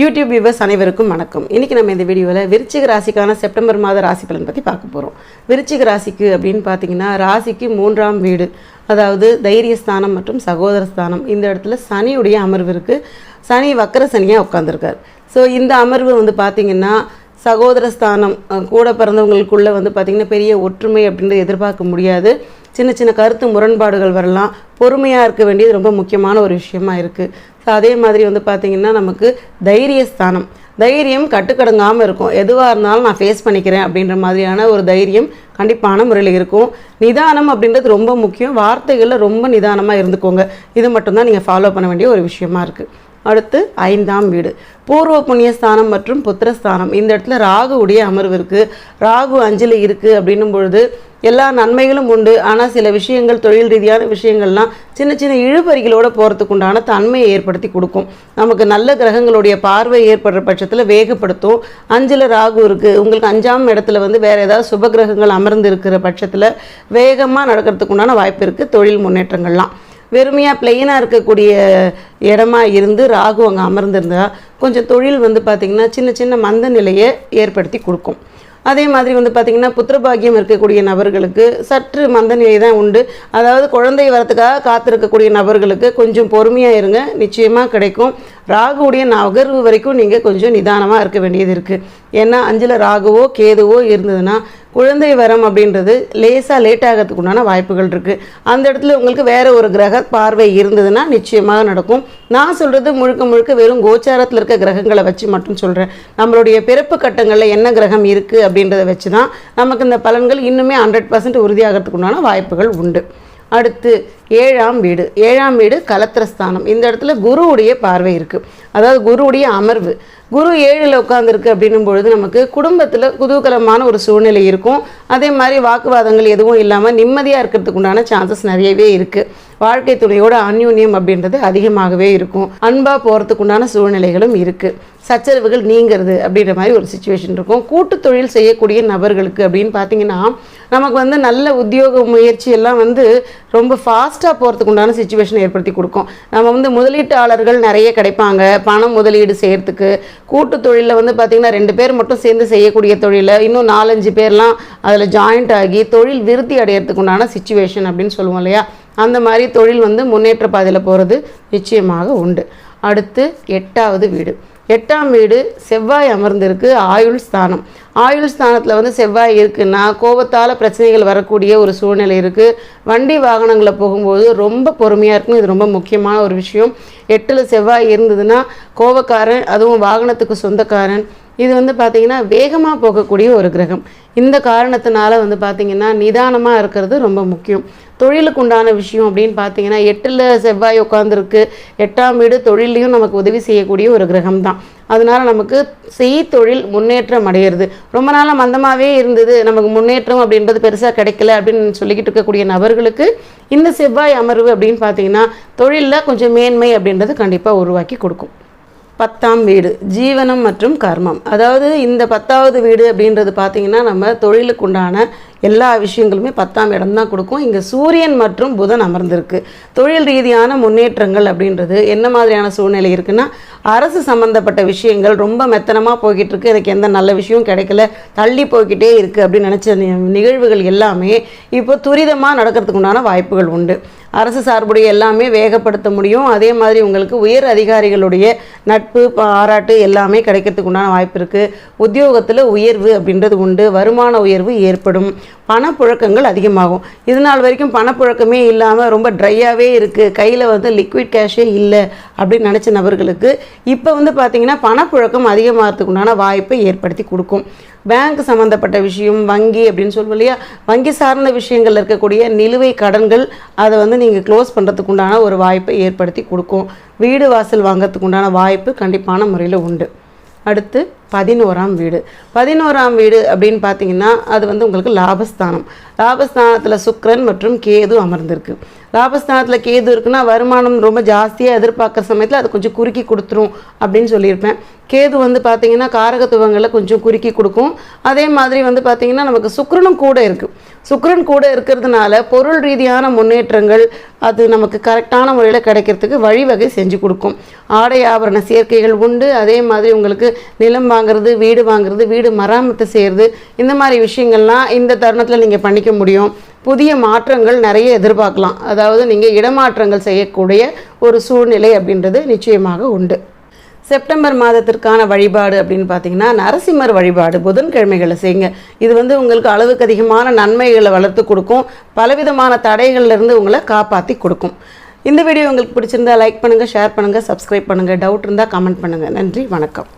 YouTube viewers அனைவருக்கும் வணக்கம். இன்றைக்கி நம்ம இந்த வீடியோவில் விருச்சிக ராசிக்கான செப்டம்பர் மாத ராசி பலன் பற்றி பார்க்க போகிறோம். விருச்சிக ராசிக்கு அப்படின்னு பார்த்தீங்கன்னா ராசிக்கு 3ஆம் வீடு, அதாவது தைரியஸ்தானம் மற்றும் சகோதரஸ்தானம். இந்த இடத்துல சனியுடைய அமர்வு இருக்குது. சனி வக்கர சனியாக உட்காந்துருக்கார். ஸோ இந்த அமர்வு வந்து பார்த்திங்கன்னா சகோதரஸ்தானம் கூட பிறந்தவங்களுக்குள்ளே வந்து பார்த்திங்கன்னா பெரிய ஒற்றுமை அப்படின்றது எதிர்பார்க்க முடியாது. சின்ன சின்ன கருத்து முரண்பாடுகள் வரலாம். பொறுமையாக இருக்க வேண்டியது ரொம்ப முக்கியமான ஒரு விஷயமா இருக்குது. ஸோ அதே மாதிரி வந்து பார்த்திங்கன்னா நமக்கு தைரியஸ்தானம், தைரியம் கட்டுக்கடங்காமல் இருக்கும். எதுவாக இருந்தாலும் நான் ஃபேஸ் பண்ணிக்கிறேன் அப்படின்ற மாதிரியான ஒரு தைரியம் கண்டிப்பான முறையில் இருக்கும். நிதானம் அப்படின்றது ரொம்ப முக்கியம். வார்த்தைகளில் ரொம்ப நிதானமாக இருந்துக்கோங்க. இது மட்டும்தான் நீங்கள் ஃபாலோ பண்ண வேண்டிய ஒரு விஷயமா இருக்குது. அடுத்து 5ஆம் வீடு, பூர்வ புண்ணியஸ்தானம் மற்றும் புத்திரஸ்தானம். இந்த இடத்துல ராகுவுடைய அமர்வு இருக்குது. ராகு 5ல் இருக்குது அப்படின்னும் பொழுது எல்லா நன்மைகளும் உண்டு. ஆனால் சில விஷயங்கள், தொழில் ரீதியான விஷயங்கள்லாம் சின்ன சின்ன இழுபறிகளோடு போகிறதுக்கு உண்டான தன்மையை ஏற்படுத்தி கொடுக்கும். நமக்கு நல்ல கிரகங்களுடைய பார்வை ஏற்படுற பட்சத்தில் வேகப்படுத்தும். 5ல் ராகு இருக்குது. உங்களுக்கு 5ஆம் இடத்துல வந்து வேறு ஏதாவது சுப கிரகங்கள் அமர்ந்து இருக்கிற பட்சத்தில் வேகமாக நடக்கிறதுக்கு உண்டான வாய்ப்பு இருக்குது. தொழில் முன்னேற்றங்கள்லாம் வெறுமையாக பிளெயினாக இருக்கக்கூடிய இடமா இருந்து ராகு அங்கே அமர்ந்திருந்தால் கொஞ்சம் தொழில் வந்து பார்த்திங்கன்னா சின்ன சின்ன மந்த நிலையை ஏற்படுத்தி கொடுக்கும். அதே மாதிரி வந்து பார்த்திங்கன்னா புத்திரபாகியம் இருக்கக்கூடிய நபர்களுக்கு சற்று மந்த நிலை தான் உண்டு. அதாவது குழந்தை வரத்துக்காக காத்திருக்கக்கூடிய நபர்களுக்கு கொஞ்சம் பொறுமையாக இருங்க, நிச்சயமாக கிடைக்கும். ராகுவுடைய நகர்வு வரைக்கும் நீங்கள் கொஞ்சம் நிதானமாக இருக்க வேண்டியது இருக்குது. ஏன்னா 5ல் ராகுவோ கேதுவோ இருந்ததுன்னா குழந்தை வரம் அப்படின்றது லேசாக லேட் ஆகிறதுக்கு உண்டான வாய்ப்புகள் இருக்குது. அந்த இடத்துல உங்களுக்கு வேறு ஒரு கிரக பார்வை இருந்ததுன்னா நிச்சயமாக நடக்கும். நான் சொல்கிறது முழுக்க முழுக்க வெறும் கோச்சாரத்தில் இருக்க கிரகங்களை வச்சு மட்டும் சொல்கிறேன். நம்மளுடைய பிறப்பு கட்டங்களில் என்ன கிரகம் இருக்குது அப்படின்றத வச்சு தான் நமக்கு இந்த பலன்கள் இன்னுமே 100% உறுதியாகிறதுக்கு உண்டான வாய்ப்புகள் உண்டு. அடுத்து 7ஆம் வீடு, 7ஆம் வீடு கலத்திரஸ்தானம். இந்த இடத்துல குருவுடைய பார்வை இருக்குது. அதாவது குருவுடைய அமர்வு. குரு 7ல் உட்காந்துருக்கு அப்படின்னும் பொழுது நமக்கு குடும்பத்தில் குதூகலமான ஒரு சூழ்நிலை இருக்கும். அதே மாதிரி வாக்குவாதங்கள் எதுவும் இல்லாமல் நிம்மதியாக இருக்கிறதுக்கு உண்டான சான்சஸ் நிறையவே இருக்குது. வாழ்க்கை துணையோட அந்யூன்யம் அப்படின்றது அதிகமாகவே இருக்கும். அன்பாக போகிறதுக்கு உண்டான சூழ்நிலைகளும் இருக்குது. சச்சரவுகள் நீங்கிறது அப்படின்ற மாதிரி ஒரு சுச்சுவேஷன் இருக்கும். கூட்டு தொழில் செய்யக்கூடிய நபர்களுக்கு அப்படின்னு பார்த்தீங்கன்னா நமக்கு வந்து நல்ல உத்தியோக முயற்சி எல்லாம் வந்து ரொம்ப ஃபாஸ்ட்டாக போகிறதுக்கு உண்டான சுச்சுவேஷன் ஏற்படுத்தி கொடுக்கும். நம்ம வந்து முதலீட்டாளர்கள் நிறைய கிடைப்பாங்க. பணம் முதலீடு செய்கிறதுக்கு கூட்டு தொழிலில் வந்து பார்த்திங்கன்னா 2 பேர் மட்டும் சேர்ந்து செய்யக்கூடிய தொழிலை இன்னும் 4-5 பேர்லாம் அதில் ஜாயிண்ட் ஆகி தொழில் விருத்தி அடையிறதுக்கு உண்டான சுச்சுவேஷன் அப்படின்னு சொல்லுவோம் இல்லையா, அந்த மாதிரி தொழில் வந்து முன்னேற்ற பாதையில் போகிறது நிச்சயமாக உண்டு. அடுத்து 8வது வீடு, 8ஆம் வீடு செவ்வாய் அமர்ந்திருக்கு. ஆயுள் ஸ்தானம். ஆயுள் ஸ்தானத்தில் வந்து செவ்வாய் இருக்குன்னா கோபத்தால் பிரச்சனைகள் வரக்கூடிய ஒரு சூழ்நிலை இருக்குது. வண்டி வாகனங்களில் போகும்போது ரொம்ப பொறுமையாக இருக்கும். இது ரொம்ப முக்கியமான ஒரு விஷயம். 8ல் செவ்வாய் இருந்ததுன்னா கோபக்காரன், அதுவும் வாகனத்துக்கு சொந்தக்காரன். இது வந்து பார்த்திங்கன்னா வேகமாக போகக்கூடிய ஒரு கிரகம். இந்த காரணத்தினால வந்து பார்த்திங்கன்னா நிதானமாக இருக்கிறது ரொம்ப முக்கியம். தொழிலுக்கு உண்டான விஷயம் அப்படின்னு பார்த்தீங்கன்னா 8ல் செவ்வாய் உட்காந்துருக்கு. 8ஆம் வீடு தொழிலையும் நமக்கு உதவி செய்யக்கூடிய ஒரு கிரகம் தான். அதனால் நமக்கு தொழில் முன்னேற்றம் அடையிறது. ரொம்ப நாளாக மந்தமாகவே இருந்தது, நமக்கு முன்னேற்றம் அப்படின்றது பெருசாக கிடைக்கல அப்படின்னு சொல்லிக்கிட்டு இருக்கக்கூடிய நபர்களுக்கு இந்த செவ்வாய் அமர்வு அப்படின்னு பார்த்தீங்கன்னா தொழிலில் கொஞ்சம் மேன்மை அப்படின்றது கண்டிப்பாக உருவாக்கி கொடுக்கும். 10ஆம் வீடு ஜீவனம் மற்றும் கர்மம். அதாவது இந்த 10வது வீடு அப்படின்றது பார்த்திங்கன்னா நம்ம தொழிலுக்கு உண்டான எல்லா விஷயங்களுமே 10ஆம் இடம் தான் கொடுக்கும். இங்கே சூரியன் மற்றும் புதன் அமர்ந்திருக்கு. தொழில் ரீதியான முன்னேற்றங்கள் அப்படின்றது என்ன மாதிரியான சூழ்நிலை இருக்குன்னா அரசு சம்மந்தப்பட்ட விஷயங்கள் ரொம்ப மெத்தனமாக போய்கிட்டு இருக்கு, எனக்கு எந்த நல்ல விஷயமும் கிடைக்கல, தள்ளி போய்கிட்டே இருக்குது அப்படின்னு நினச்ச நிகழ்வுகள் எல்லாமே இப்போ துரிதமாக நடக்கிறதுக்கு உண்டான வாய்ப்புகள் உண்டு. அரசு சார்புடைய எல்லாமே வேகப்படுத்த முடியும். அதே மாதிரி உங்களுக்கு உயர் அதிகாரிகளுடைய நட்பு பாராட்டு எல்லாமே கிடைக்கிறதுக்கு உண்டான வாய்ப்பு இருக்குது. உத்தியோகத்தில் உயர்வு அப்படின்றது உண்டு. வருமான உயர்வு ஏற்படும். பணப்புழக்கங்கள் அதிகமாகும். இது நாள் வரைக்கும் பணப்புழக்கமே இல்லாமல் ரொம்ப ட்ரையாகவே இருக்குது, கையில் வந்து லிக்விட் கேஷே இல்லை அப்படின்னு நினச்ச நபர்களுக்கு இப்போ வந்து பார்த்திங்கன்னா பணப்புழக்கம் அதிகமாகிறதுக்கு உண்டான வாய்ப்பை ஏற்படுத்தி கொடுக்கும். பேங்க் சம்மந்தப்பட்ட விஷயம், வங்கி அப்படின்னு சொல்லுவோம் இல்லையா, வங்கி சார்ந்த விஷயங்கள் இருக்கக்கூடிய நிலுவை கடன்கள் அதை வந்து நீங்கள் க்ளோஸ் பண்ணுறதுக்கு உண்டான ஒரு வாய்ப்பை ஏற்படுத்தி கொடுக்கும். வீடு வாசல் வாங்கிறதுக்கு உண்டான வாய்ப்பு கண்டிப்பான முறையில் உண்டு. அடுத்து 11ஆம் வீடு. 11ஆம் வீடு அப்படின்னு பார்த்தீங்கன்னா அது வந்து உங்களுக்கு லாபஸ்தானம். லாபஸ்தானத்தில் சுக்கிரன் மற்றும் கேது அமர்ந்திருக்கு. லாபஸ்தானத்தில் கேது இருக்குன்னா வருமானம் ரொம்ப ஜாஸ்தியாக எதிர்பார்க்குற சமயத்தில் அது கொஞ்சம் குறுக்கி கொடுத்துரும் அப்படின்னு சொல்லியிருப்பேன். கேது வந்து பார்த்திங்கன்னா காரகத்துவங்களை கொஞ்சம் குறுக்கி கொடுக்கும். அதே மாதிரி வந்து பார்த்திங்கன்னா நமக்கு சுக்கிரனும் கூட இருக்குது. சுக்கிரன் கூட இருக்கிறதுனால பொருள் ரீதியான முன்னேற்றங்கள் அது நமக்கு கரெக்டான முறையில் கிடைக்கிறதுக்கு வழிவகை செஞ்சு கொடுக்கும். ஆடை ஆபரண சேர்க்கைகள் உண்டு. அதே மாதிரி உங்களுக்கு நிலம் வாங்குறது, வீடு மராமத்து செய்கிறது, இந்த மாதிரி விஷயங்கள்லாம் இந்த தருணத்தில் நீங்கள் பண்ணிக்க முடியும். புதிய மாற்றங்கள் நிறைய எதிர்பார்க்கலாம். அதாவது நீங்கள் இடமாற்றங்கள் செய்யக்கூடிய ஒரு சூழ்நிலை அப்படின்றது நிச்சயமாக உண்டு. செப்டம்பர் மாதத்திற்கான வழிபாடு அப்படின்னு பார்த்தீங்கன்னா நரசிம்மர் வழிபாடு புதன்கிழமைகளை செய்யுங்க. இது வந்து உங்களுக்கு அளவுக்கு அதிகமான நன்மைகளை வளர்த்து கொடுக்கும். பலவிதமான தடைகள்லேருந்து உங்களை காப்பாற்றி கொடுக்கும். இந்த வீடியோ உங்களுக்கு பிடிச்சிருந்தா லைக் பண்ணுங்கள், ஷேர் பண்ணுங்கள், சப்ஸ்கிரைப் பண்ணுங்கள். டவுட் இருந்தால் கமெண்ட் பண்ணுங்கள். நன்றி, வணக்கம்.